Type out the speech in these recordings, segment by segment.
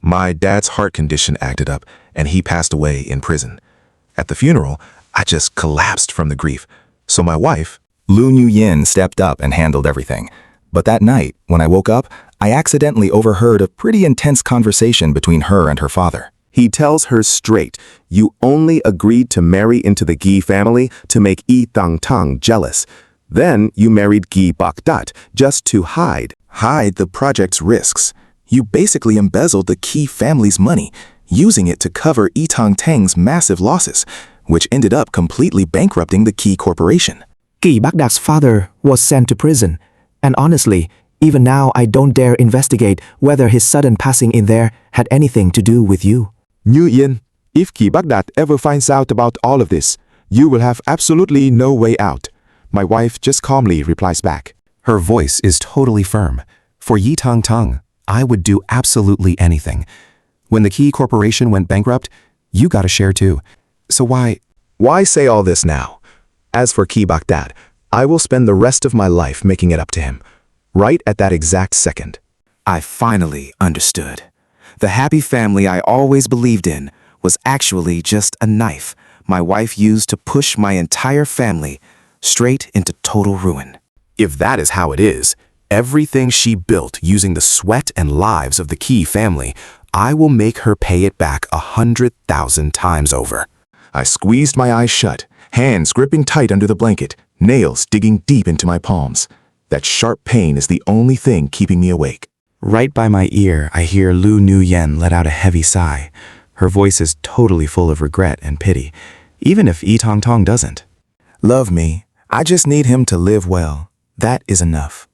My dad's heart condition acted up, and he passed away in prison. At the funeral, I just collapsed from the grief. So my wife, Lu Nuyen, stepped up and handled everything. But that night, when I woke up, I accidentally overheard a pretty intense conversation between her and her father. He tells her straight, you only agreed to marry into the Gi family to make Yi Tang Tang jealous. Then you married Gi Bakdat just to hide the project's risks. You basically embezzled the Qi family's money, using it to cover Yi Tang Tang's massive losses, which ended up completely bankrupting the Qi corporation. Gi Bakdat's father was sent to prison, and honestly, even now I don't dare investigate whether his sudden passing in there had anything to do with you. Nguyen, if Gi Bagdat ever finds out about all of this, you will have absolutely no way out. My wife just calmly replies back. Her voice is totally firm. For Yi Tang Tang, I would do absolutely anything. When the Qi Corporation went bankrupt, you got a share too. So why say all this now? As for Gi Bagdat, I will spend the rest of my life making it up to him. Right at that exact second. I finally understood. The happy family I always believed in was actually just a knife my wife used to push my entire family straight into total ruin. If that is how it is, everything she built using the sweat and lives of the Qi family, I will make her pay it back 100,000 times over. I squeezed my eyes shut, hands gripping tight under the blanket, nails digging deep into my palms. That sharp pain is the only thing keeping me awake. Right by my ear, I hear Lu Nuyen let out a heavy sigh. Her voice is totally full of regret and pity, even if Yi Tang Tang doesn't. Love me. I just need him to live well. That is enough.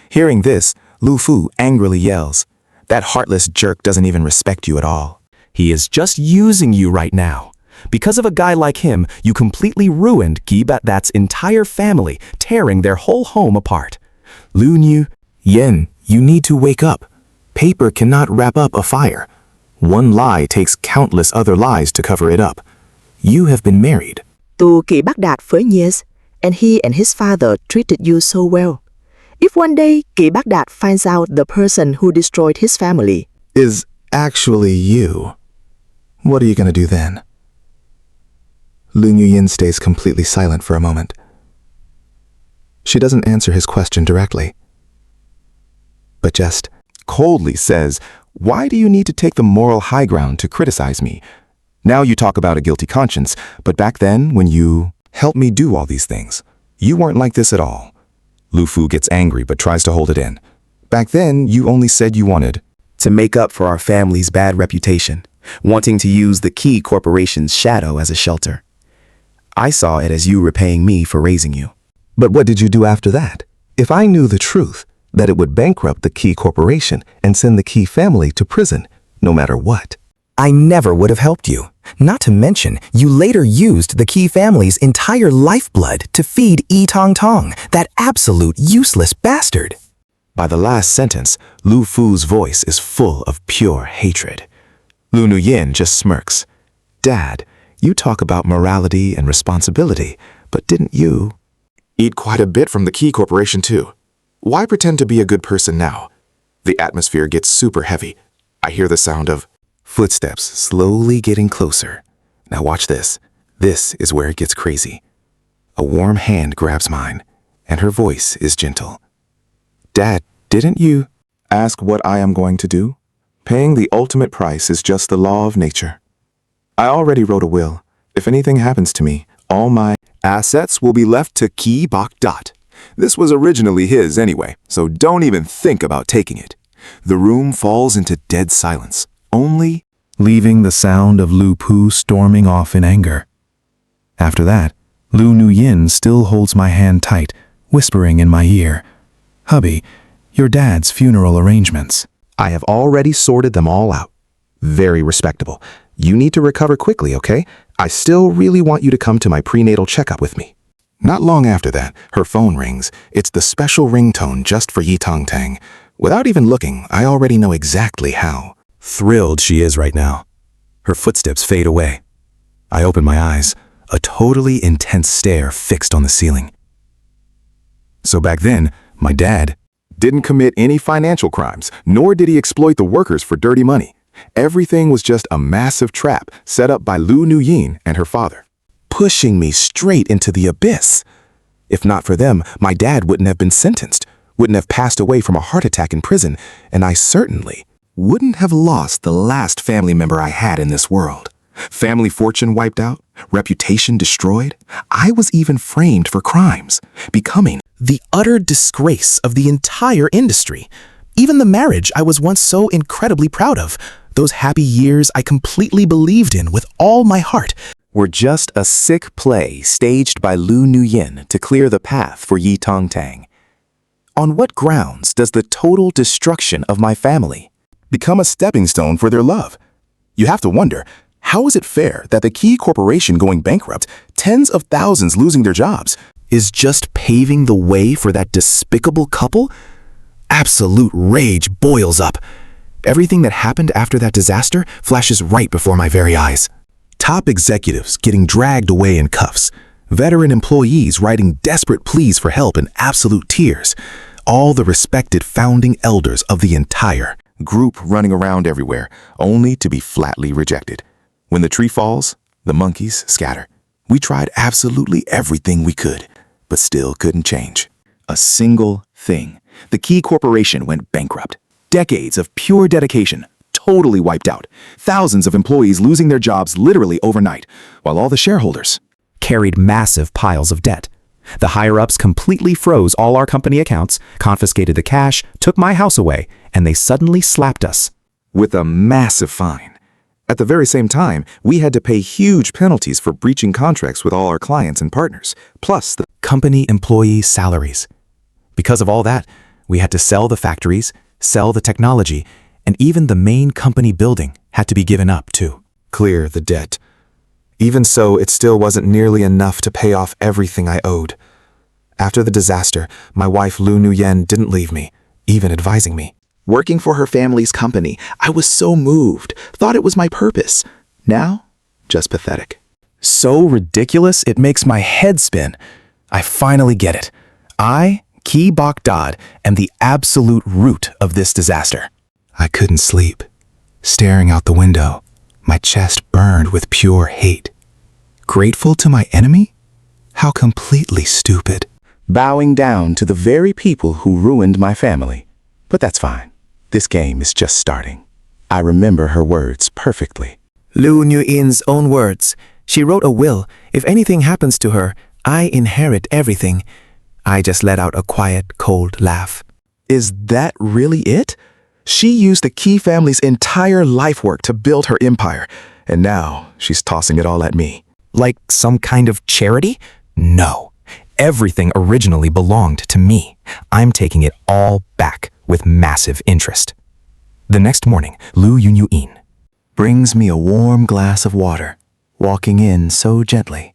Hearing this, Lu Fu angrily yells, that heartless jerk doesn't even respect you at all. He is just using you right now. Because of a guy like him, you completely ruined Gi Bagdat's entire family, tearing their whole home apart. Lu Nuyen, you need to wake up. Paper cannot wrap up a fire. One lie takes countless other lies to cover it up. You have been married to Gi Bagdat for years, and he and his father treated you so well. If one day Gi Bagdat finds out the person who destroyed his family is actually you, what are you going to do then? Lu Nuyen stays completely silent for a moment. She doesn't answer his question directly, but just coldly says, why do you need to take the moral high ground to criticize me? Now you talk about a guilty conscience, but back then, when you helped me do all these things, you weren't like this at all. Lu Fu gets angry but tries to hold it in. Back then, you only said you wanted to make up for our family's bad reputation, wanting to use the Qi Corporation's shadow as a shelter. I saw it as you repaying me for raising you. But what did you do after that? If I knew the truth, that it would bankrupt the Qi Corporation and send the Qi family to prison, no matter what, I never would have helped you. Not to mention, you later used the Qi family's entire lifeblood to feed Yi Tang Tang, that absolute useless bastard. By the last sentence, Lu Fu's voice is full of pure hatred. Lu Nuyen just smirks. Dad, you talk about morality and responsibility, but didn't you eat quite a bit from the Qi Corporation too? Why pretend to be a good person now? The atmosphere gets super heavy. I hear the sound of footsteps slowly getting closer. Now watch this. This is where it gets crazy. A warm hand grabs mine, and her voice is gentle. Dad, didn't you ask what I am going to do? Paying the ultimate price is just the law of nature. I already wrote a will. If anything happens to me, all my assets will be left to Gi Bagdat. This was originally his anyway, so don't even think about taking it. The room falls into dead silence, only leaving the sound of Lu Pu storming off in anger. After that, Lu Nuyen still holds my hand tight, whispering in my ear, Hubby, your dad's funeral arrangements. I have already sorted them all out. Very respectable. You need to recover quickly, okay? I still really want you to come to my prenatal checkup with me. Not long after that, her phone rings. It's the special ringtone just for Yi Tang Tang. Without even looking, I already know exactly how thrilled she is right now. Her footsteps fade away. I open my eyes, a totally intense stare fixed on the ceiling. So back then, my dad didn't commit any financial crimes, nor did he exploit the workers for dirty money. Everything was just a massive trap set up by Lu Nuyin and her father, pushing me straight into the abyss. If not for them, my dad wouldn't have been sentenced, wouldn't have passed away from a heart attack in prison, and I certainly wouldn't have lost the last family member I had in this world. Family fortune wiped out, reputation destroyed. I was even framed for crimes, becoming the utter disgrace of the entire industry. Even the marriage I was once so incredibly proud of, those happy years I completely believed in with all my heart, were just a sick play staged by Lu Nuyin to clear the path for Yi Tongtang. On what grounds does the total destruction of my family become a stepping stone for their love? You have to wonder, how is it fair that the Key Corporation going bankrupt, tens of thousands losing their jobs, is just paving the way for that despicable couple? Absolute rage boils up. Everything that happened after that disaster flashes right before my very eyes. Top executives getting dragged away in cuffs, veteran employees writing desperate pleas for help in absolute tears, all the respected founding elders of the entire group running around everywhere, only to be flatly rejected. When the tree falls, the monkeys scatter. We tried absolutely everything we could, but still couldn't change a single thing. The Key Corporation went bankrupt. Decades of pure dedication totally wiped out. Thousands of employees losing their jobs literally overnight, while all the shareholders carried massive piles of debt. The higher-ups completely froze all our company accounts, confiscated the cash, took my house away, and they suddenly slapped us with a massive fine. At the very same time, we had to pay huge penalties for breaching contracts with all our clients and partners, plus the company employee salaries. Because of all that, we had to sell the factories, sell the technology, and even the main company building had to be given up to clear the debt. Even so, it still wasn't nearly enough to pay off everything I owed. After the disaster, my wife Lu Nuyen didn't leave me, even advising me. Working for her family's company, I was so moved, thought it was my purpose. Now, just pathetic. So ridiculous, it makes my head spin. I finally get it. I, Ki Bok Dod, am the absolute root of this disaster. I couldn't sleep. Staring out the window, my chest burned with pure hate. Grateful to my enemy? How completely stupid. Bowing down to the very people who ruined my family. But that's fine. This game is just starting. I remember her words perfectly. Lu Nuyin's own words. She wrote a will. If anything happens to her, I inherit everything. I just let out a quiet, cold laugh. Is that really it? She used the Key family's entire life work to build her empire, and now she's tossing it all at me. like some kind of charity? No. Everything originally belonged to me. I'm taking it all back with massive interest. The next morning, Lu Yunyuin brings me a warm glass of water, walking in so gently.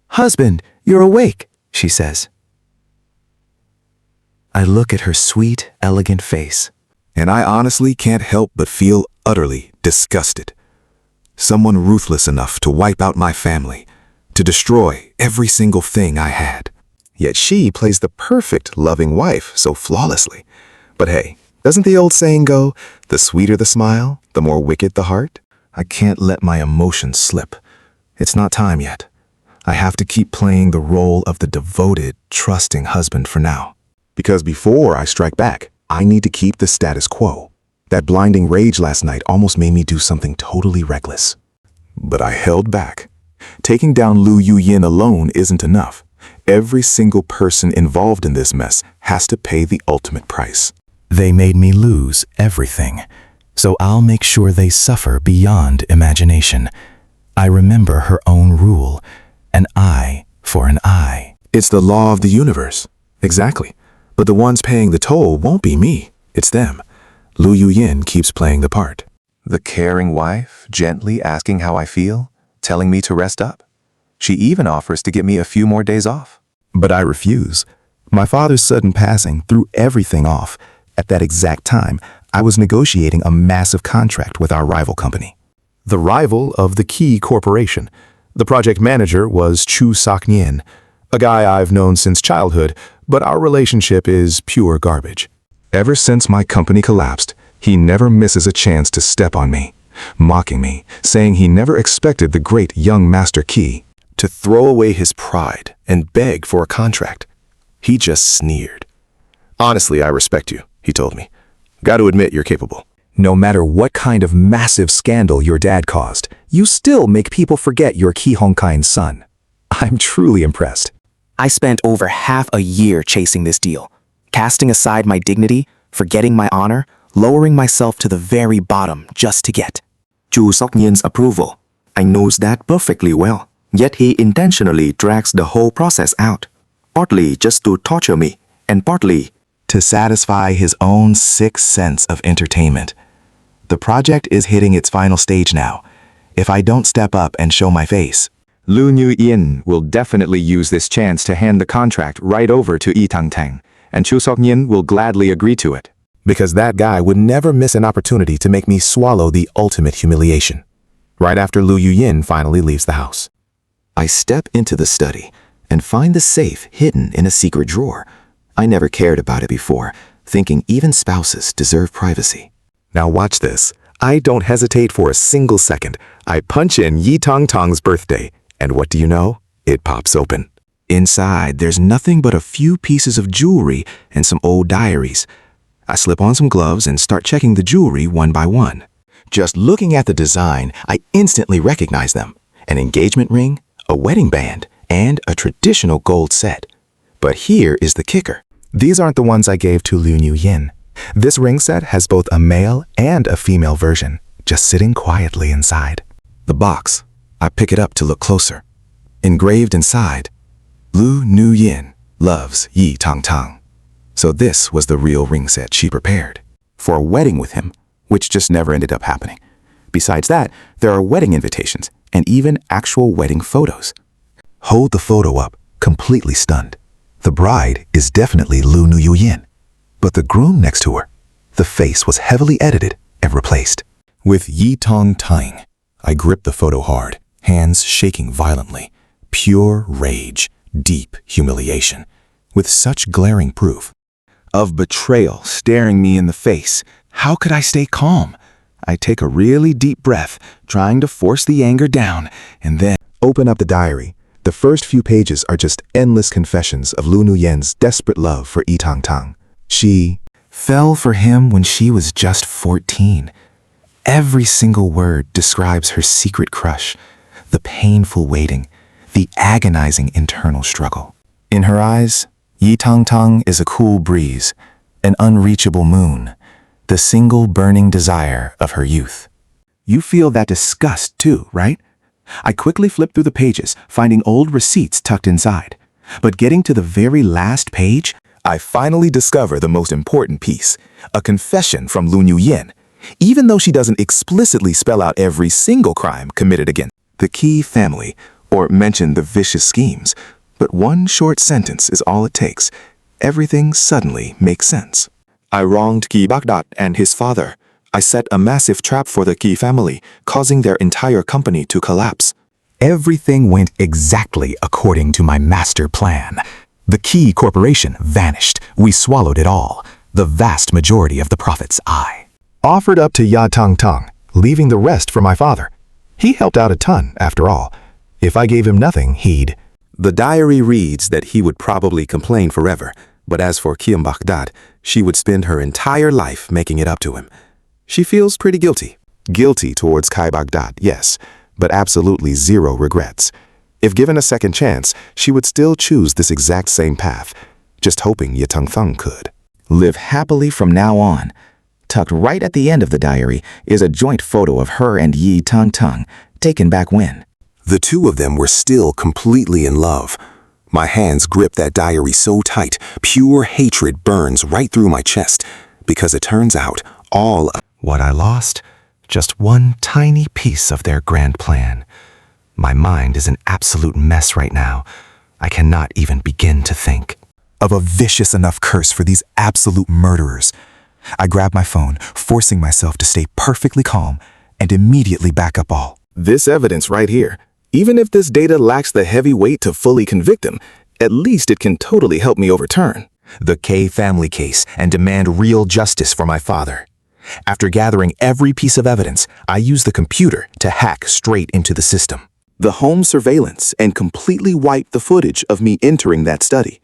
"Husband, you're awake," she says. I look at her sweet, elegant face, and I honestly can't help but feel utterly disgusted. Someone ruthless enough to wipe out my family, to destroy every single thing I had. Yet she plays the perfect loving wife so flawlessly. But hey, doesn't the old saying go, the sweeter the smile, the more wicked the heart? I can't let my emotions slip. It's not time yet. I have to keep playing the role of the devoted, trusting husband for now. Because before I strike back, I need to keep the status quo. That blinding rage last night almost made me do something totally reckless. But I held back. Taking down Lu Yuyin alone isn't enough. Every single person involved in this mess has to pay the ultimate price. They made me lose everything, so I'll make sure they suffer beyond imagination. I remember her own rule, an eye for an eye. It's the law of the universe. Exactly. But the ones paying the toll won't be me, it's them. Lu Yuyin keeps playing the part. The caring wife, gently asking how I feel, telling me to rest up. She even offers to get me a few more days off. But I refuse. My father's sudden passing threw everything off. At that exact time, I was negotiating a massive contract with our rival company. The rival of the Key Corporation. The project manager was Chu Sak-nyen, a guy I've known since childhood, but our relationship is pure garbage. Ever since my company collapsed, He never misses a chance to step on me, mocking me, saying he never expected the great young Master Ki to throw away his pride and beg for a contract. He just sneered. Honestly, I respect you, he told me. Got to admit you're capable. No matter what kind of massive scandal your dad caused, you still make people forget you're Ki Hongkain's son. I'm truly impressed. I spent over half a year chasing this deal, casting aside my dignity, forgetting my honor, lowering myself to the very bottom just to get Chu Sok-nyen's approval. I knows that perfectly well, yet he intentionally drags the whole process out, partly just to torture me, and partly to satisfy his own sick sense of entertainment. The project is hitting its final stage now. If I don't step up and show my face, Lu Nuyin will definitely use this chance to hand the contract right over to Yi Tangtang, and Chu Sok-nyen will gladly agree to it. because that guy would never miss an opportunity to make me swallow the ultimate humiliation. Right after Lu Yuyin finally leaves the house, I step into the study and find the safe hidden in a secret drawer. I never cared about it before, thinking even spouses deserve privacy. now watch this. I don't hesitate for a single second. I punch in Yi Tangtang's birthday, and what do you know? It pops open. Inside, there's nothing but a few pieces of jewelry and some old diaries. I slip on some gloves and start checking the jewelry one by one. Just looking at the design, I instantly recognize them. An engagement ring, a wedding band, and a traditional gold set. But here is the kicker. These aren't the ones I gave to Lu Nuyin. This ring set has both a male and a female version, just sitting quietly inside. The box. I pick it up to look closer. Engraved inside, Lu Nuyin loves Yi Tangtang. So this was the real ring set she prepared for a wedding with him, which just never ended up happening. Besides that, there are wedding invitations and even actual wedding photos. Hold the photo up, completely stunned. The bride is definitely Lu Nuyin, but the groom next to her, the face was heavily edited and replaced. With Yi Tangtang, I gripped the photo hard, hands shaking violently. Pure rage, deep humiliation, with such glaring proof of betrayal staring me in the face. How could I stay calm? I take a really deep breath, trying to force the anger down, and then open up the diary. The first few pages are just endless confessions of Lu Nuyin's desperate love for Yi Tangtang. She fell for him when she was just 14. Every single word describes her secret crush, the painful waiting, the agonizing internal struggle. In her eyes, Yi Tangtang is a cool breeze, an unreachable moon, the single burning desire of her youth. You feel that disgust too, right? I quickly flip through the pages, finding old receipts tucked inside. But getting to the very last page, I finally discover the most important piece, a confession from Lu Nuyin, even though she doesn't explicitly spell out every single crime committed against the Ki family, or mention the vicious schemes. But one short sentence is all it takes. Everything suddenly makes sense. I wronged Ki Bagdat and his father. I set a massive trap for the Ki family, causing their entire company to collapse. Everything went exactly according to my master plan. The Ki Corporation vanished. We swallowed it all. The vast majority of the profits I offered up to Ya Tangtang, leaving the rest for my father. He helped out a ton, after all. If I gave him nothing, he'd... The diary reads that he would probably complain forever, but as for Kim Bagdat, she would spend her entire life making it up to him. She feels pretty guilty. Guilty towards Kai Bagdat, yes, but absolutely zero regrets. If given a second chance, she would still choose this exact same path, just hoping Yi Tangtang could live happily from now on. Tucked right at the end of the diary is a joint photo of her and Yi Tangtang, taken back when the two of them were still completely in love. My hands grip that diary so tight, pure hatred burns right through my chest, because it turns out all of what I lost, just one tiny piece of their grand plan. My mind is an absolute mess right now. I cannot even begin to think of a vicious enough curse for these absolute murderers. I grab my phone, forcing myself to stay perfectly calm and immediately back up all. This evidence right here, even if this data lacks the heavy weight to fully convict him, at least it can totally help me overturn the K family case and demand real justice for my father. After gathering every piece of evidence, I used the computer to hack straight into the system. The home surveillance and completely wiped the footage of me entering that study.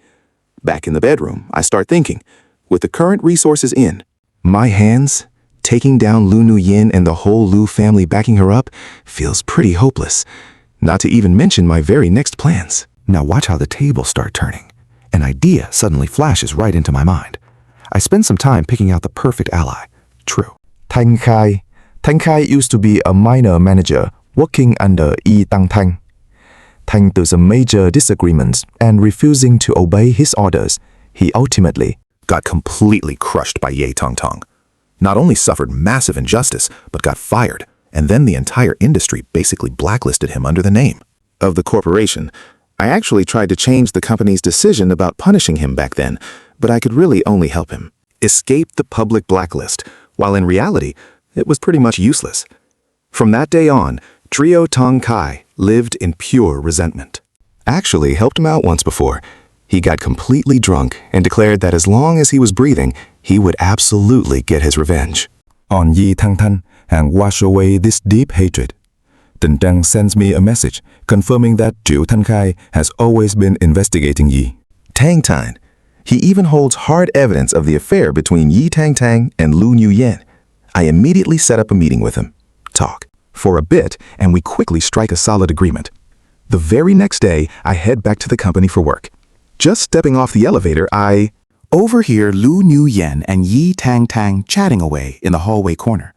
Back in the bedroom, I start thinking, with the current resources in, My hands, taking down Lu Nuyen and the whole Lu family backing her up, feels pretty hopeless. Not to even mention my very next plans. Now watch how the tables start turning. An idea suddenly flashes right into my mind. I spend some time picking out the perfect ally. True. Thanh Khai. Thanh Khai used to be a minor manager working under Yi Tang-Tang. Thanks to some major disagreements and refusing to obey his orders, he ultimately got completely crushed by Ye Tong-Tong. Not only suffered massive injustice, but got fired, and then the entire industry basically blacklisted him under the name of the corporation. I actually tried to change the company's decision about punishing him back then, but I could really only help him escape the public blacklist, while in reality, it was pretty much useless. From that day on, Trio Tong Kai lived in pure resentment. Actually helped him out once before. He got completely drunk and declared that as long as he was breathing, he would absolutely get his revenge on Yi Tang-Tang and wash away this deep hatred. Tần Trang sends me a message confirming that Zhu Tankai has always been investigating Yi Tang-Tang. He even holds hard evidence of the affair between Yi Tang-Tang and Lu Nuyen. I immediately set up a meeting with him. Talk for a bit, and we quickly strike a solid agreement. The very next day, I head back to the company for work. Just stepping off the elevator, I overhear Lu Nuyen and Yi Tang-Tang chatting away in the hallway corner.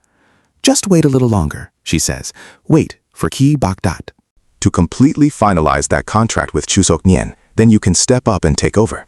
Just wait a little longer, she says. Wait for Ki Bak-dat to completely finalize that contract with Chusok Nien. Then you can step up and take over.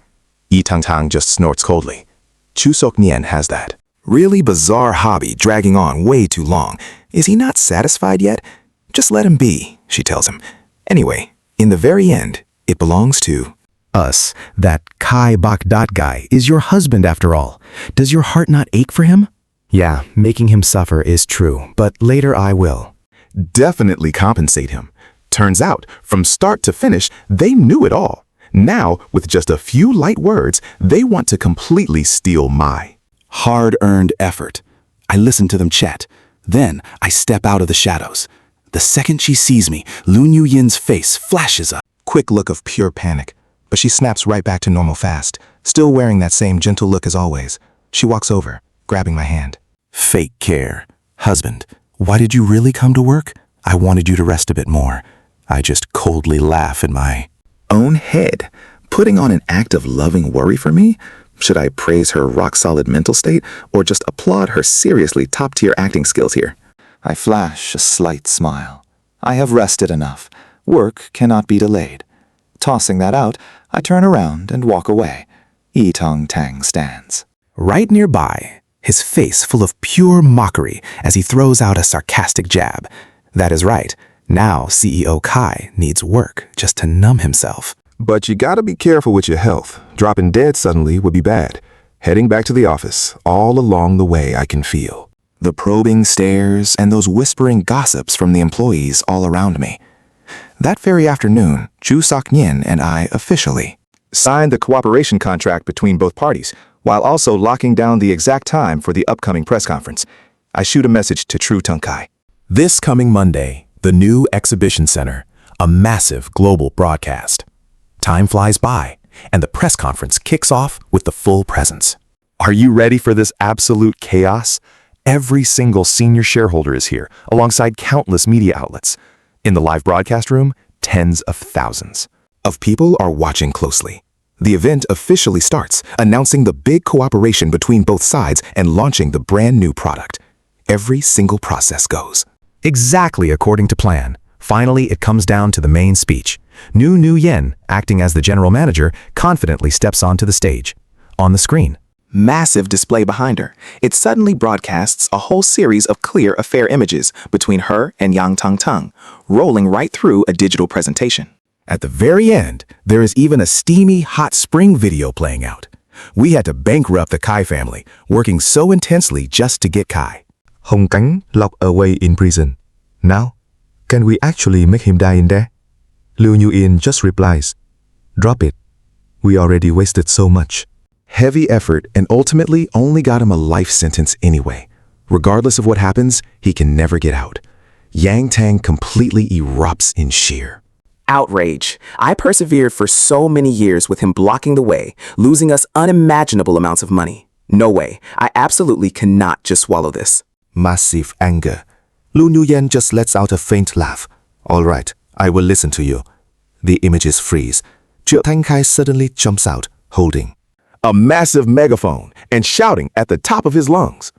Yi Tang-Tang just snorts coldly. Chusok Nien has that really bizarre hobby dragging on way too long. Is he not satisfied yet? Just let him be, she tells him. Anyway, in the very end, it belongs to us. That Kai Bak-dat guy is your husband after all. Does your heart not ache for him? Yeah, making him suffer is true, but later I will definitely compensate him. Turns out, from start to finish, they knew it all. Now, with just a few light words, they want to completely steal my hard-earned effort. I listen to them chat. Then, I step out of the shadows. The second she sees me, Lu Nuyen's face flashes a quick look of pure panic. But she snaps right back to normal fast, still wearing that same gentle look as always. She walks over, grabbing my hand. Fake care. Husband, why did you really come to work? I wanted you to rest a bit more. I just coldly laugh in my own head, putting on an act of loving worry for me. Should I praise her rock-solid mental state or just applaud her seriously top-tier acting skills here? I flash a slight smile. I have rested enough. Work cannot be delayed. Tossing that out, I turn around and walk away. Yi Tang-Tang stands right nearby, his face full of pure mockery as he throws out a sarcastic jab. That is right. Now CEO Kai needs work just to numb himself. But you gotta be careful with your health. Dropping dead suddenly would be bad. Heading back to the office, all along the way I can feel the probing stares and those whispering gossips from the employees all around me. That very afternoon, Chu Sok-Nyen and I officially Signed the cooperation contract between both parties, while also locking down the exact time for the upcoming press conference. I shoot a message to Tru Tung Kai. This coming Monday, the new exhibition center, a massive global broadcast. Time flies by, and the press conference kicks off with the full presence. Are you ready for this absolute chaos? Every single senior shareholder is here, alongside countless media outlets. In the live broadcast room, tens of thousands of people are watching closely. The event officially starts, announcing the big cooperation between both sides and launching the brand new product. Every single process goes exactly according to plan. Finally, it comes down to the main speech. Nu Nuyen, acting as the general manager, confidently steps onto the stage. On the screen, massive display behind her, it suddenly broadcasts a whole series of clear affair images between her and Yang Tang-Tang, rolling right through a digital presentation. At the very end, there is even a steamy hot spring video playing out. We had to bankrupt the Kai family, working so intensely just to get Kai. Hong Kang locked away in prison. Now, can we actually make him die in there? Liu Yuyin just replies, "Drop it. We already wasted so much." Heavy effort and ultimately only got him a life sentence anyway. Regardless of what happens, he can never get out. Yang Tang completely erupts in sheer Outrage. I persevered for so many years with him blocking the way, losing us unimaginable amounts of money. No way. I absolutely cannot just swallow this. Massive anger. Lu Nuyen just lets out a faint laugh. All right, I will listen to you. The images freeze. Chiu Tangkai suddenly jumps out, holding a massive megaphone and shouting at the top of his lungs.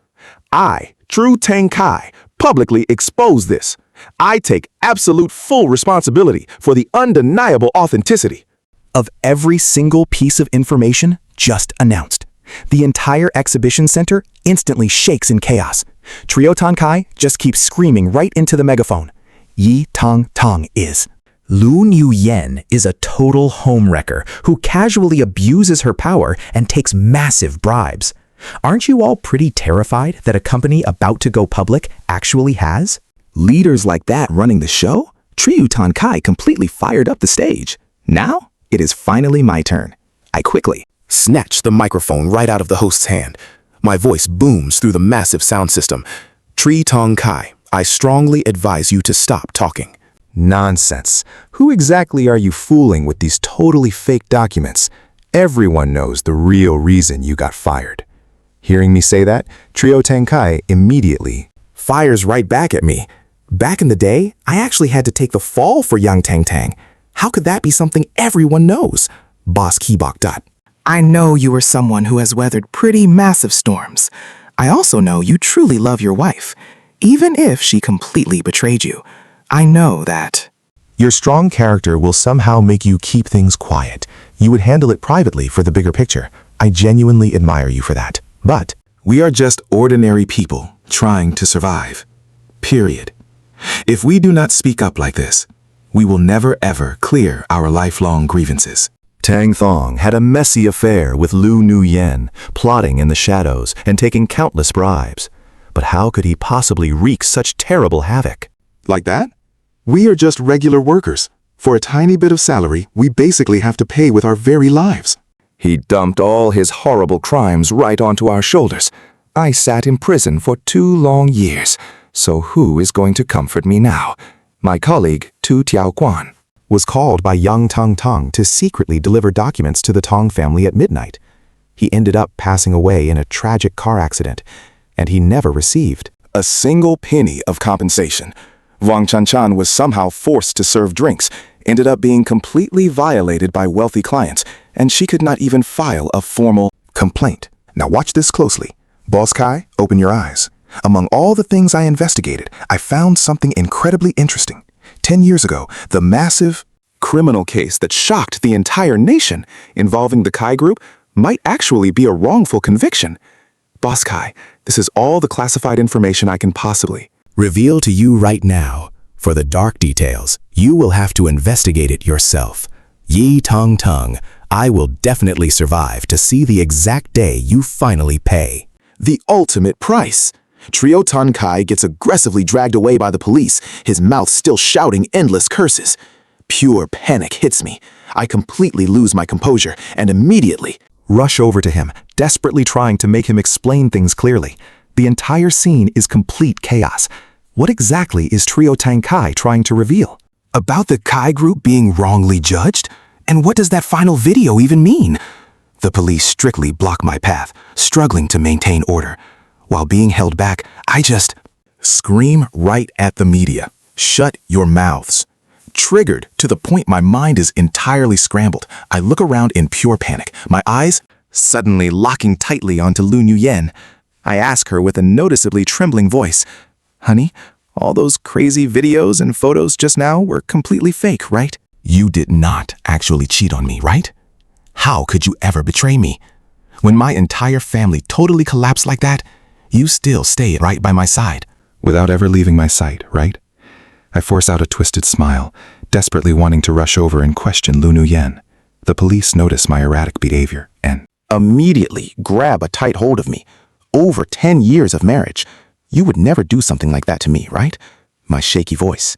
I, True Tang Kai, publicly expose this. I take absolute full responsibility for the undeniable authenticity of every single piece of information just announced. The entire exhibition center instantly shakes in chaos. Trio Tankai just keeps screaming right into the megaphone. Yi Tang Tang is. Lu Nuyen is a total homewrecker who casually abuses her power and takes massive bribes. Aren't you all pretty terrified that a company about to go public actually has leaders like that running the show? Trio Tankai completely fired up the stage. Now, it is finally my turn. I quickly snatch the microphone right out of the host's hand. My voice booms through the massive sound system. Tree Tong Kai, I strongly advise you to stop talking. Nonsense. Who exactly are you fooling with these totally fake documents? Everyone knows the real reason you got fired. Hearing me say that, Trio Tankai immediately fires right back at me. Back in the day, I actually had to take the fall for Yang Tang Tang. How could that be something everyone knows? Boss Kibok Dot. I know you are someone who has weathered pretty massive storms. I also know you truly love your wife, even if she completely betrayed you. I know that. Your strong character will somehow make you keep things quiet. You would handle it privately for the bigger picture. I genuinely admire you for that. But we are just ordinary people trying to survive. Period. If we do not speak up like this, we will never ever clear our lifelong grievances. Tang Thong had a messy affair with Lu Nuyen, plotting in the shadows and taking countless bribes. But how could he possibly wreak such terrible havoc? Like that? We are just regular workers. For a tiny bit of salary, we basically have to pay with our very lives. He dumped all his horrible crimes right onto our shoulders. I sat in prison for 2 long years. So who is going to comfort me now? My colleague, Tu Tiao Quan, was called by Yang Tang Tang to secretly deliver documents to the Tong family at midnight. He ended up passing away in a tragic car accident, and he never received a single penny of compensation. Wang Chanchan was somehow forced to serve drinks, ended up being completely violated by wealthy clients, and she could not even file a formal complaint. Now watch this closely. Boss Kai, open your eyes. Among all the things I investigated, I found something incredibly interesting. 10 years ago, the massive criminal case that shocked the entire nation involving the Kai group might actually be a wrongful conviction. Boss Kai, this is all the classified information I can possibly reveal to you right now. For the dark details, you will have to investigate it yourself. Yi Tong Tong, I will definitely survive to see the exact day you finally pay the ultimate price. Trio Tankai gets aggressively dragged away by the police, his mouth still shouting endless curses. Pure panic hits me. I completely lose my composure and immediately rush over to him, desperately trying to make him explain things clearly. The entire scene is complete chaos. What exactly is Trio Tankai trying to reveal? About the Kai group being wrongly judged? And what does that final video even mean? The police strictly block my path, struggling to maintain order. While being held back, I just scream right at the media. Shut your mouths. Triggered to the point my mind is entirely scrambled, I look around in pure panic, my eyes suddenly locking tightly onto Lu Nuyen. I ask her with a noticeably trembling voice, "Honey, all those crazy videos and photos just now were completely fake, right? You did not actually cheat on me, right? How could you ever betray me? When my entire family totally collapsed like that, you still stay right by my side, without ever leaving my sight, right?" I force out a twisted smile, desperately wanting to rush over and question Lu Nuyen. The police notice my erratic behavior and immediately grab a tight hold of me. Over 10 years of marriage. You would never do something like that to me, right? My shaky voice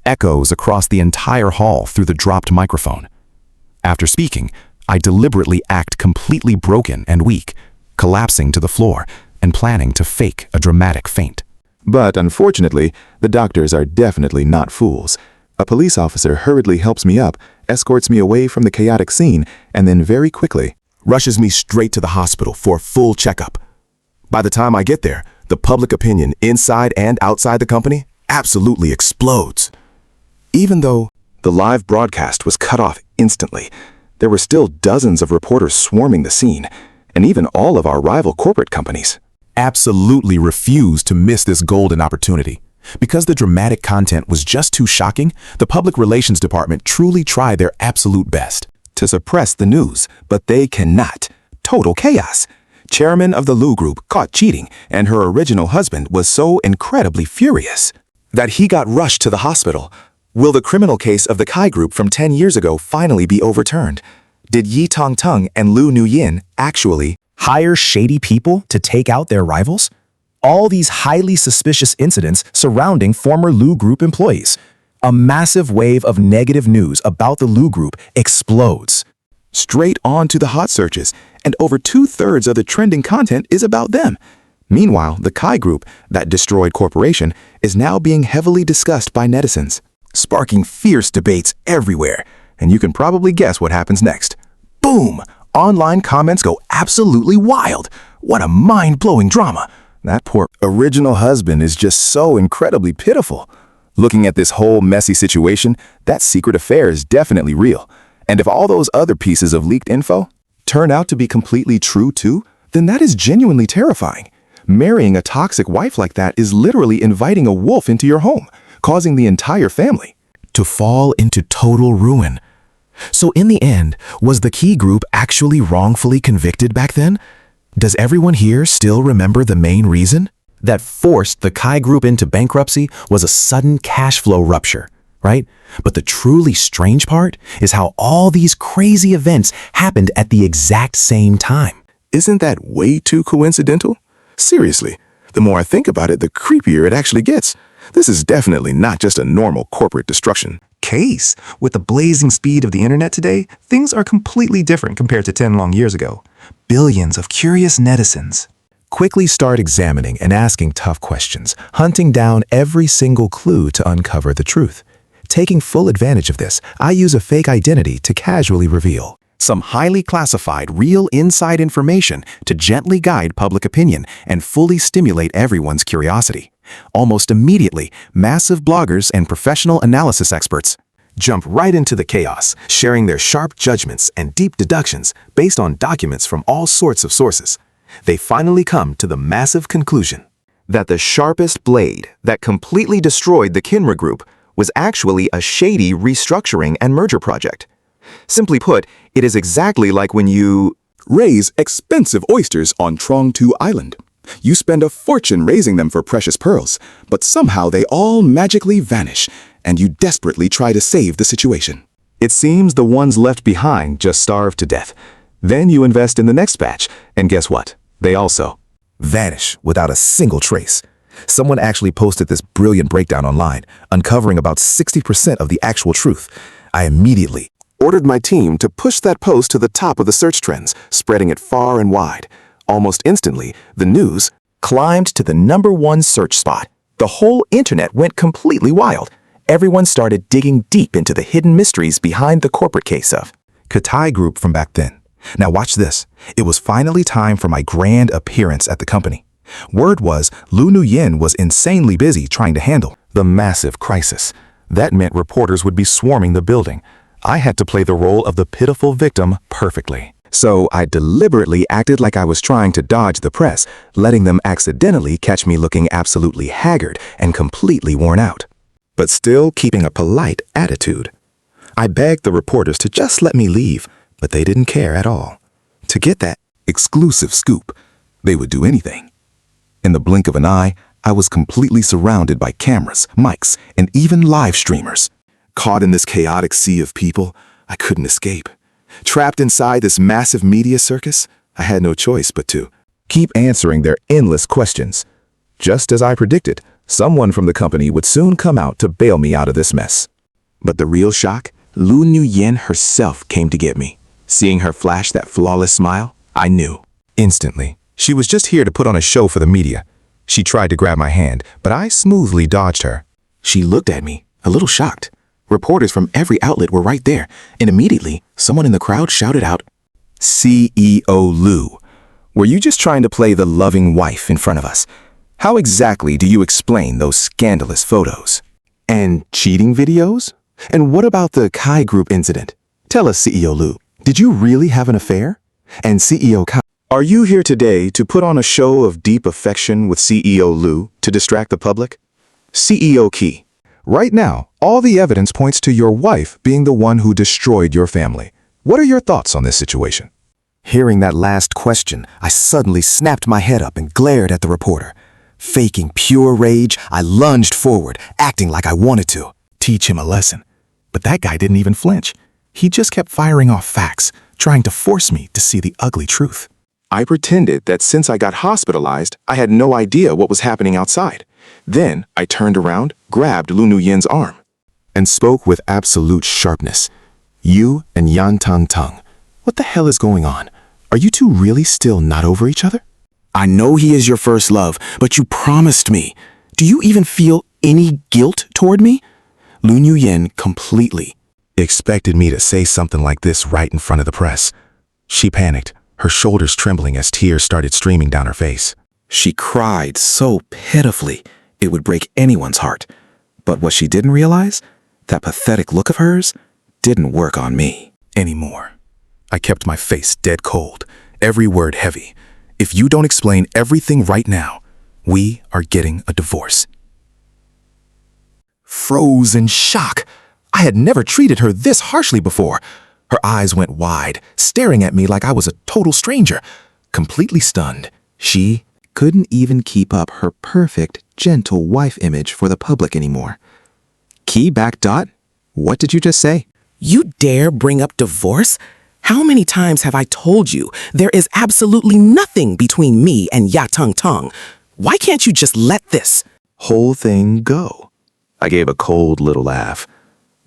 echoes across the entire hall through the dropped microphone. After speaking, I deliberately act completely broken and weak, collapsing to the floor, and planning to fake a dramatic faint. But unfortunately, the doctors are definitely not fools. A police officer hurriedly helps me up, escorts me away from the chaotic scene, and then very quickly Rushes me straight to the hospital for a full checkup. By the time I get there, the public opinion inside and outside the company absolutely explodes. Even though the live broadcast was cut off instantly, there were still dozens of reporters swarming the scene, and even all of our rival corporate companies absolutely refused to miss this golden opportunity. Because the dramatic content was just too shocking, the public relations department truly tried their absolute best to suppress the news, but they cannot. Total chaos. Chairman of the Lu Group caught cheating, and her original husband was so incredibly furious that he got rushed to the hospital. Will the criminal case of the Kai Group from 10 years ago finally be overturned? Did Yi Tongtung and Lu Nuyin actually hire shady people to take out their rivals? All these highly suspicious incidents surrounding former Lu Group employees. A massive wave of negative news about the Lu Group explodes. Straight on to the hot searches, and over 2/3 of the trending content is about them. Meanwhile, the Kai Group, that destroyed corporation, is now being heavily discussed by netizens, sparking fierce debates everywhere. And you can probably guess what happens next. Boom! Online comments go absolutely wild. What a mind-blowing drama. That poor original husband is just so incredibly pitiful. Looking at this whole messy situation, that secret affair is definitely real. And if all those other pieces of leaked info turn out to be completely true too, then that is genuinely terrifying. Marrying a toxic wife like that is literally inviting a wolf into your home, causing the entire family to fall into total ruin. So in the end, was the Key Group actually wrongfully convicted back then? Does everyone here still remember the main reason that forced the Kai Group into bankruptcy was a sudden cash flow rupture, right? But the truly strange part is how all these crazy events happened at the exact same time. Isn't that way too coincidental? Seriously, the more I think about it, the creepier it actually gets. This is definitely not just a normal corporate destruction case. With the blazing speed of the internet today, things are completely different compared to 10 long years ago. Billions of curious netizens quickly start examining and asking tough questions, hunting down every single clue to uncover the truth. Taking full advantage of this, I use a fake identity to casually reveal some highly classified, real inside information to gently guide public opinion and fully stimulate everyone's curiosity. Almost immediately, massive bloggers and professional analysis experts jump right into the chaos, sharing their sharp judgments and deep deductions based on documents from all sorts of sources. They finally come to the massive conclusion that the sharpest blade that completely destroyed the Kinra Group was actually a shady restructuring and merger project. Simply put, it is exactly like when you raise expensive oysters on Trong-Tu Island. You spend a fortune raising them for precious pearls, but somehow they all magically vanish, and you desperately try to save the situation. It seems the ones left behind just starve to death. Then you invest in the next batch, and guess what? They also vanish without a single trace. Someone actually posted this brilliant breakdown online, uncovering about 60% of the actual truth. I immediately ordered my team to push that post to the top of the search trends, spreading it far and wide. Almost instantly, the news climbed to the #1 search spot. The whole internet went completely wild. Everyone started digging deep into the hidden mysteries behind the corporate case of Kai Group from back then. Now watch this. It was finally time for my grand appearance at the company. Word was Lu Nuyin was insanely busy trying to handle the massive crisis. That meant reporters would be swarming the building. I had to play the role of the pitiful victim perfectly. So I deliberately acted like I was trying to dodge the press, letting them accidentally catch me looking absolutely haggard and completely worn out, but still keeping a polite attitude. I begged the reporters to just let me leave, but they didn't care at all. To get that exclusive scoop, they would do anything. In the blink of an eye, I was completely surrounded by cameras, mics, and even live streamers. Caught in this chaotic sea of people, I couldn't escape. Trapped inside this massive media circus, I had no choice but to keep answering their endless questions. Just as I predicted, someone from the company would soon come out to bail me out of this mess. But the real shock, Lu Nuyin herself came to get me. Seeing her flash that flawless smile, I knew instantly She was just here to put on a show for the media. She tried to grab my hand, but I smoothly dodged her. She looked at me, a little shocked. Reporters from every outlet were right there, and immediately, someone in the crowd shouted out, CEO Lu, were you just trying to play the loving wife in front of us? How exactly do you explain those scandalous photos? And cheating videos? And what about the Kai Group incident? Tell us, CEO Lu, did you really have an affair? And CEO Kai, are you here today to put on a show of deep affection with CEO Lu to distract the public? CEO Ki, right now, all the evidence points to your wife being the one who destroyed your family. What are your thoughts on this situation? Hearing that last question, I suddenly snapped my head up and glared at the reporter. Faking pure rage, I lunged forward, acting like I wanted to teach him a lesson. But that guy didn't even flinch. He just kept firing off facts, trying to force me to see the ugly truth. I pretended that since I got hospitalized, I had no idea what was happening outside. Then I turned around, grabbed Lu Nuyin's arm, and spoke with absolute sharpness. You and Yan Tang Tang, what the hell is going on? Are you two really still not over each other? I know he is your first love, but you promised me. Do you even feel any guilt toward me? Lu Nuyen completely Expected me to say something like this right in front of the press. She panicked, her shoulders trembling as tears started streaming down her face. She cried so pitifully, it would break anyone's heart. But what she didn't realize, that pathetic look of hers, didn't work on me Anymore. I kept my face dead cold, every word heavy. If you don't explain everything right now, we are getting a divorce. Froze in shock. I had never treated her this harshly before. Her eyes went wide, staring at me like I was a total stranger. Completely stunned, she couldn't even keep up her perfect, gentle wife image for the public anymore. Key back dot? What did you just say? You dare bring up divorce? How many times have I told you there is absolutely nothing between me and Ya Tung Tong? Why can't you just let this Whole thing go? I gave a cold little laugh.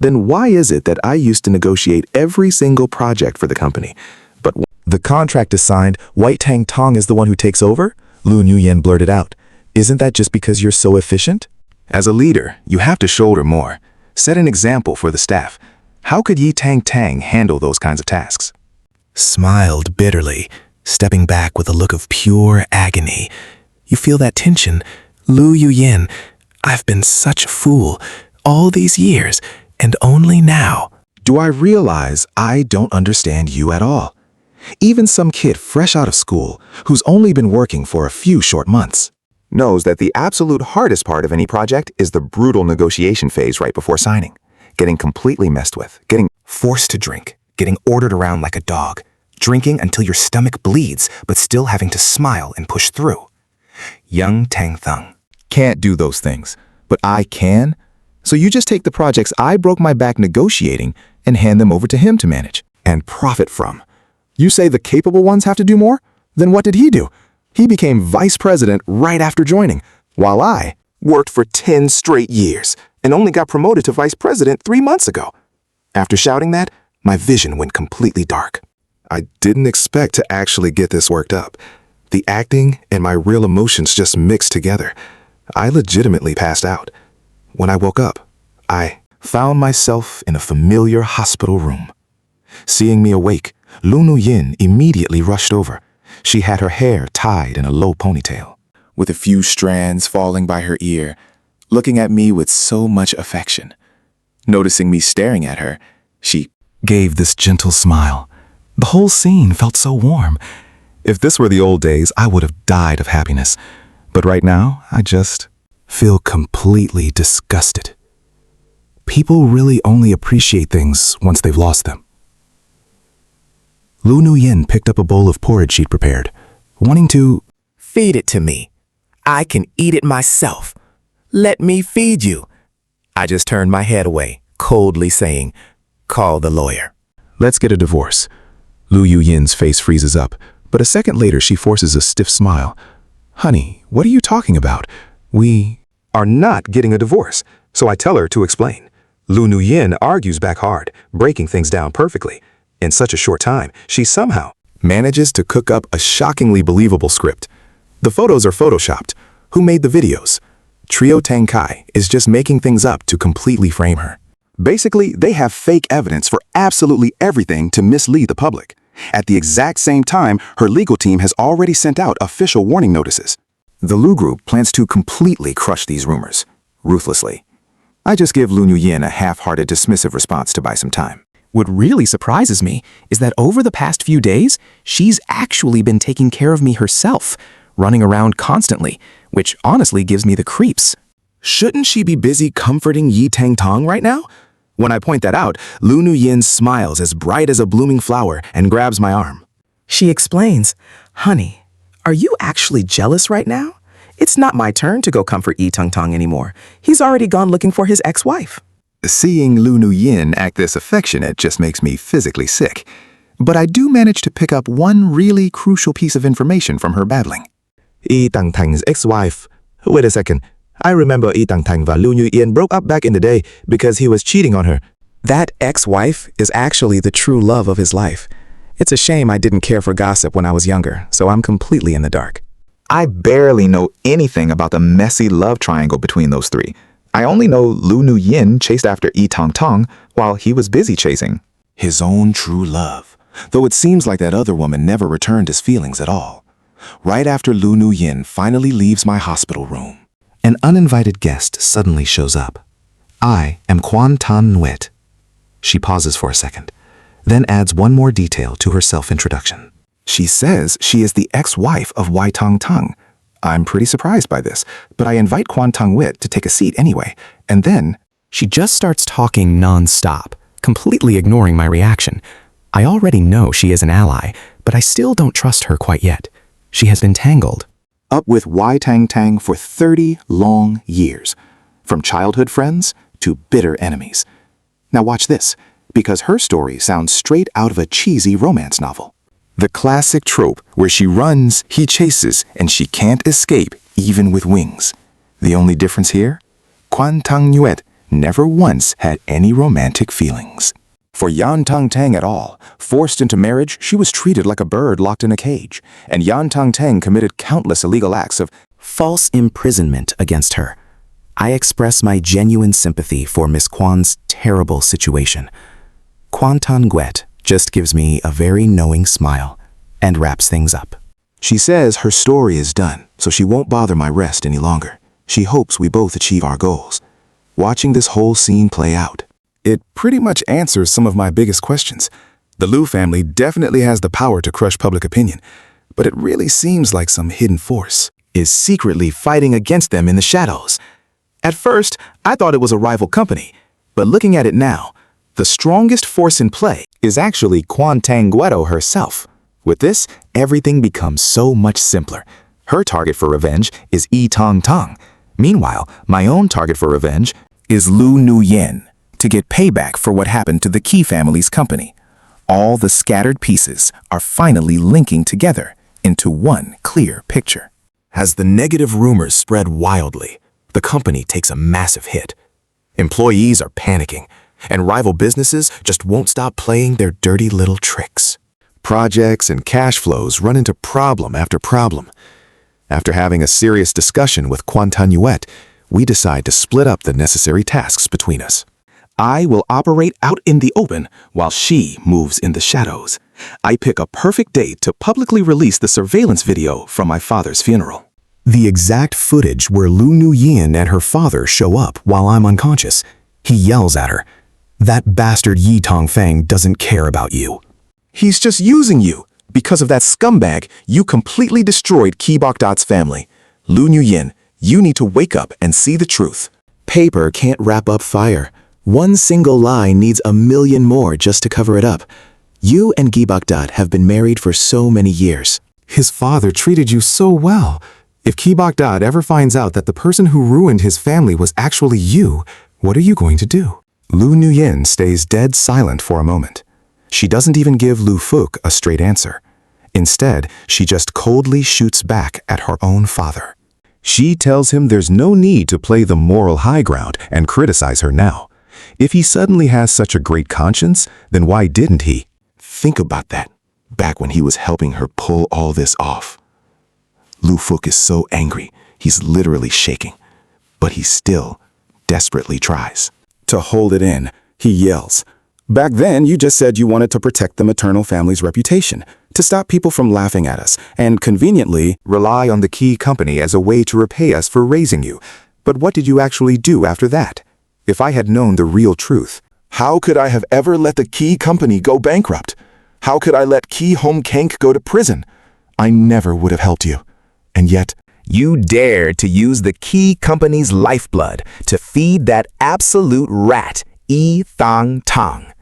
Then why is it that I used to negotiate every single project for the company? But the contract is signed, White Tang Tong is the one who takes over? Lu Nuyen blurted out. Isn't that just because you're so efficient? As a leader, you have to shoulder more. Set an example for the staff. How could Yi Tang Tang handle those kinds of tasks? Smiled bitterly, stepping back with a look of pure agony. You feel that tension? Lu Yuyin, I've been such a fool all these years, and only now. Do I realize I don't understand you at all? Even some kid fresh out of school, who's only been working for a few short months, knows that the absolute hardest part of any project is the brutal negotiation phase right before signing. Getting completely messed with, getting Forced to drink, getting ordered around like a dog, drinking until your stomach bleeds, but still having to smile and push through. Young Tang Thung. can't do those things, but I can. So you just take the projects I broke my back negotiating and hand them over to him to manage and profit from. You say the capable ones have to do more? Then what did he do? He became vice president right after joining, while I worked for 10 straight years and only got promoted to vice president 3 months ago. After shouting that, my vision went completely dark. I didn't expect to actually get this worked up. The acting and my real emotions just mixed together. I legitimately passed out. When I woke up, I found myself in a familiar hospital room. Seeing me awake, Lu Nuyin immediately rushed over. She had her hair tied in a low ponytail, with a few strands falling by her ear, looking at me with so much affection. Noticing me staring at her, she Gave this gentle smile. The whole scene felt so warm. If this were the old days, I would have died of happiness. But right now, I just feel completely disgusted. People really only appreciate things once they've lost them. Lu Nuyin picked up a bowl of porridge she'd prepared, wanting to feed it to me? I can eat it myself. Let me feed you. I just turned my head away, coldly saying, call the lawyer. Let's get a divorce. Lu Yuyin's face freezes up, but a second later she forces a stiff smile. Honey, what are you talking about? We are not getting a divorce, so I tell her to explain. Lu Nuyin argues back hard, breaking things down perfectly. In such a short time, she somehow manages to cook up a shockingly believable script. The photos are photoshopped. Who made the videos? Trio Tang Kai is just making things up to completely frame her. Basically, they have fake evidence for absolutely everything to mislead the public. At the exact same time, her legal team has already sent out official warning notices. The Lu Group plans to completely crush these rumors, ruthlessly. I just give Lu Nuyen a half-hearted dismissive response to buy some time. What really surprises me is that over the past few days, she's actually been taking care of me herself, running around constantly, which honestly gives me the creeps. Shouldn't she be busy comforting Yi Tang Tong right now? When I point that out, Lu Nuyen smiles as bright as a blooming flower and grabs my arm. She explains, "Honey, are you actually jealous right now? It's not my turn to go comfort Yi Tang Tong anymore. He's already gone looking for his ex-wife." Seeing Lu Nuyen act this affectionate just makes me physically sick. But I do manage to pick up one really crucial piece of information from her babbling. Yi Tang Tang's ex-wife. Wait a second. I remember Yi Tang Tang và Lu Nuyen broke up back in the day because he was cheating on her. That ex-wife is actually the true love of his life. It's a shame I didn't care for gossip when I was younger, so I'm completely in the dark. I barely know anything about the messy love triangle between those three. I only know Lu Nuyen chased after Yi Tang Tong while he was busy chasing His own true love, though it seems like that other woman never returned his feelings at all. Right after Lu Nuyen finally leaves my hospital room, An uninvited guest suddenly shows up. I am Quan Tan Nguyen. She pauses for a second, then adds one more detail to her self-introduction. She says she is the ex-wife of Wai Tong Tung. I'm pretty surprised by this, but I invite Quan Tong Wit to take a seat anyway, and then She just starts talking non-stop, completely ignoring my reaction. I already know she is an ally, but I still don't trust her quite yet. She has been tangled. up with Wai Tang Tang for 30 long years, from childhood friends to bitter enemies. Now watch this, because her story sounds straight out of a cheesy romance novel. The classic trope where she runs, he chases, and she can't escape even with wings. The only difference here? Quan Tang Nguyen never once had any romantic feelings. For Yan Tang Tang at all, forced into marriage, she was treated like a bird locked in a cage, and Yan Tang Tang committed countless illegal acts of False imprisonment against her. I express my genuine sympathy for Miss Kwan's terrible situation. Quan Tan Nguyen just gives me a very knowing smile and wraps things up. She says her story is done, so she won't bother my rest any longer. She hopes we both achieve our goals. Watching this whole scene play out, it pretty much answers some of my biggest questions. The Liu family definitely has the power to crush public opinion, but it really seems like some hidden force is secretly fighting against them in the shadows. At first, I thought it was a rival company, but looking at it now, the strongest force in play is actually Quan Tang Gueto herself. With this, everything becomes so much simpler. Her target for revenge is Yi Tang Tong. Meanwhile, my own target for revenge is Lu Nuyen, to get payback for what happened to the Qi family's company. All the scattered pieces are finally linking together into one clear picture. As the negative rumors spread wildly, the company takes a massive hit. Employees are panicking, and rival businesses just won't stop playing their dirty little tricks. Projects and cash flows run into problem after problem. After having a serious discussion with Quan Tan Nguyen, we decide to split up the necessary tasks between us. I will operate out in the open while she moves in the shadows. I pick a perfect date to publicly release the surveillance video from my father's funeral. The exact footage where Lu Nuyen and her father show up while I'm unconscious. He yells at her, "That bastard Yi Tong Feng doesn't care about you. He's just using you. Because of that scumbag, you completely destroyed Ki Bok-dat's family. Lu Nuyen, you need to wake up and see the truth. Paper can't wrap up fire. One single lie needs a million more just to cover it up. You and Gi Bok-dat have been married for so many years. His father treated you so well. If Ki Bok-dat ever finds out that the person who ruined his family was actually you, what are you going to do?" Lu Nuyen stays dead silent for a moment. She doesn't even give Lu Fuk a straight answer. Instead, she just coldly shoots back at her own father. She tells him there's no need to play the moral high ground and criticize her now. If he suddenly has such a great conscience, then why didn't he? Think about that. back when he was helping her pull all this off. Lu Fuk is so angry, he's literally shaking. But he still desperately tries. To hold it in, he yells. Back then, you just said you wanted to protect the maternal family's reputation, to stop people from laughing at us, and conveniently Rely on the key company as a way to repay us for raising you. But what did you actually do after that? If I had known the real truth, How could I have ever let the Key Company go bankrupt? How could I let Key Home Kank go to prison? I never would have helped you. And yet, You dared to use the Key Company's lifeblood to feed that absolute rat, Yi Thang Tang.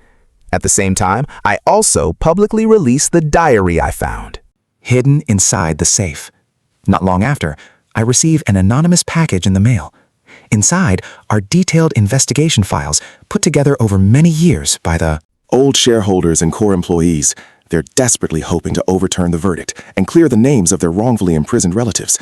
At the same time, I also publicly released the diary I found, hidden inside the safe. Not long after, I receive an anonymous package in the mail. Inside are detailed investigation files put together over many years by the old shareholders and core employees, they're desperately hoping to overturn the verdict and clear the names of their wrongfully imprisoned relatives.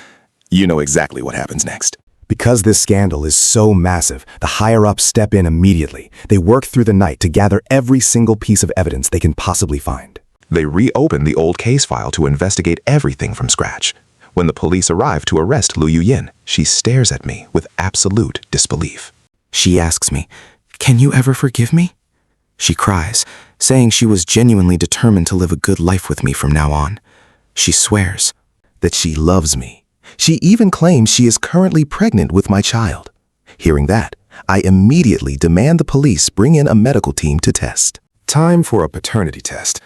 You know exactly what happens next. Because this scandal is so massive, the higher-ups step in immediately. They work through the night to gather every single piece of evidence they can possibly find. they reopened the old case file to investigate everything from scratch. When the police arrive to arrest Lu Yuyin, she stares at me with absolute disbelief. She asks me, "Can you ever forgive me?" She cries, saying she was genuinely determined to live a good life with me from now on. She swears That she loves me. She even claims she is currently pregnant with my child. Hearing that, I immediately demand the police bring in a medical team to test. Time for a paternity test.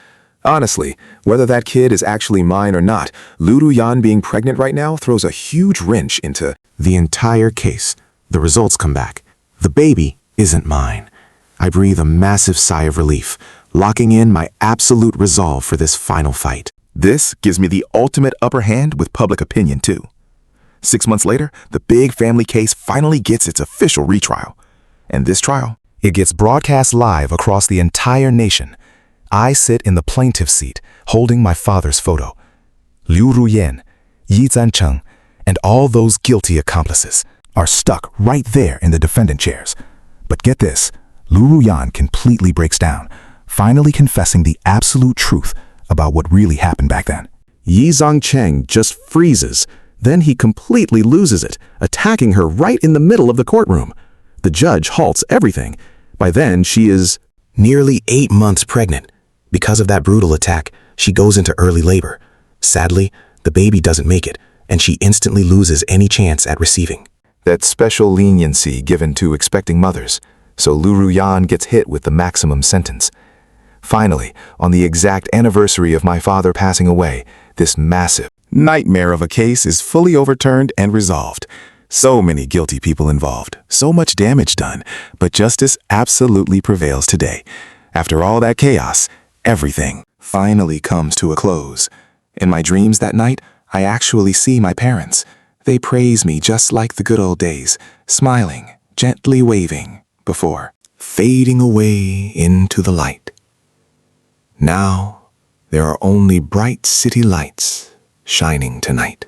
Honestly, whether that kid is actually mine or not, Lu Yuyan being pregnant right now throws a huge wrench into The entire case. The results come back. The baby isn't mine. I breathe a massive sigh of relief, locking in my absolute resolve for this final fight. This gives me the ultimate upper hand with public opinion, too. 6 months later, the big family case finally gets its official retrial. And this trial, It gets broadcast live across the entire nation. I sit in the plaintiff's seat, holding my father's photo. Liu Ruyan, Yi Zancheng, and all those guilty accomplices are stuck right there in the defendant chairs. But get this, Lu Ruyan completely breaks down, finally confessing the absolute truth about what really happened back then. Yi Zongcheng just freezes. Then he completely loses it, attacking her right in the middle of the courtroom. The judge halts everything. By then, she is Nearly 8 months pregnant. Because of that brutal attack, she goes into early labor. Sadly, the baby doesn't make it, and she instantly loses any chance at receiving. that special leniency given to expecting mothers, so Lu Ruyan gets hit with the maximum sentence. Finally, on the exact anniversary of my father passing away, this massive nightmare of a case is fully overturned and resolved. So many guilty people involved, so much damage done, but justice absolutely prevails today. After all that chaos, everything finally comes to a close. In my dreams that night, I actually see my parents. They praise me just like the good old days, smiling, gently waving, before fading away into the light. Now, there are only bright city lights shining tonight.